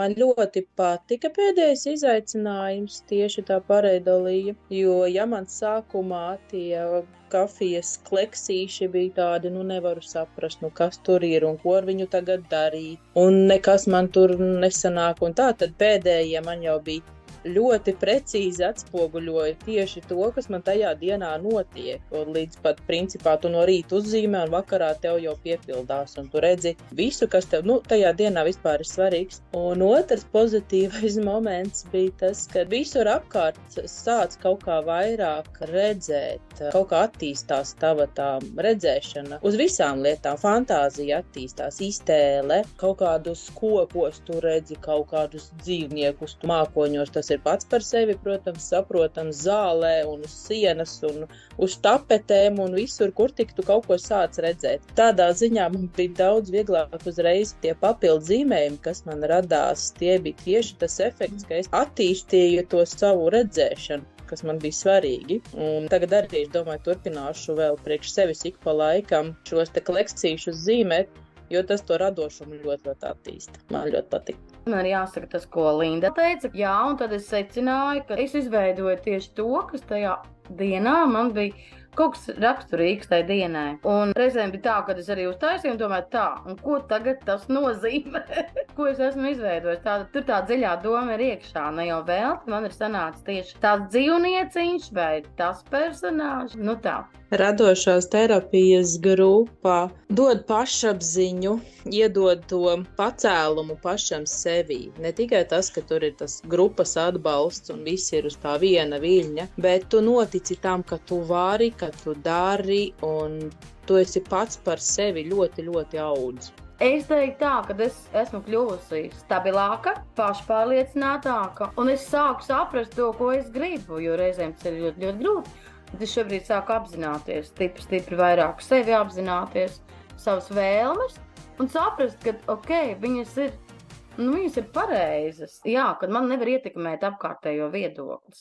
Man ļoti patika pēdējais izaicinājums, tieši tā pareidalīja, jo, ja man sākumā tie kafijas kleksīši bija tādi, nevaru saprast, kas tur ir un ko ar viņu tagad darīt, un nekas man tur nesanāk, un tā tad pēdējie man jau bija ļoti precīzi atspoguļoja tieši to, kas man tajā dienā notiek, un līdz pat principā tu no rīta uzzīmē un vakarā tev jau piepildās, un tu redzi visu, kas tev, tajā dienā vispār ir svarīgs. Un otrs pozitīvais moments bija tas, ka visur apkārt sāc kaut kā vairāk redzēt, kaut kā attīstās tava tā redzēšana uz visām lietām, fantāzija attīstās, iztēle, kaut kādus kokos tu redzi, kaut kādus dzīvniekus tu mākoņos, tas ir pats par sevi, protams, saprotams, zālē un uz sienas un uz tapetēm un visur, kur tik tu kaut ko sāc redzēt. Tādā ziņā man bija daudz vieglāk uzreiz tie papildu zīmējumi, kas man radās. Tie bija tieši tas efekts, ka es attīstīju to savu redzēšanu, kas man bija svarīgi. Un tagad arī, es domāju, turpināšu vēl priekš sevis ik pa laikam šos te kleksīšus zīmēt, jo tas to radošumu ļoti attīsta. Man ļoti patīk. Man ir jāsaka tas, ko Linda teica. Jā, un tad es secināju, ka es izveidoju tieši to, kas tajā dienā man bija kaut kas raksturīgs tai dienai. Un reizēm bija tā, ka es arī uztaisīju un domāju tā, un ko tagad tas nozīmē? Ko es esmu izveidojis? Tur tā dziļā doma ir iekšā, ne jau vēl. Man ir sanācis tieši tāds dzīvnieciņš vai tas personāžs. Tā. Radošās terapijas grupa dod pašapziņu, iedod to pacēlumu pašam sevī. Ne tikai tas, ka tur ir tas grupas atbalsts un viss ir uz tā viena viļņa, bet tu notici tam, ka tu vari, ka tu dari un tu esi pats par sevi ļoti, ļoti audz. Es teiktu tā, ka es esmu kļuvusi stabilāka, pašpārliecinātāka, un es sāku saprast to, ko es gribu, jo reizēm tas ir ļoti, ļoti grūti. Bet es šobrīd sāku apzināties, stipri vairāk sevi apzināties, savas vēlmes un saprast, ka viņas ir pareizas. Jā, kad man nevar ietekmēt apkārtējo viedoklis.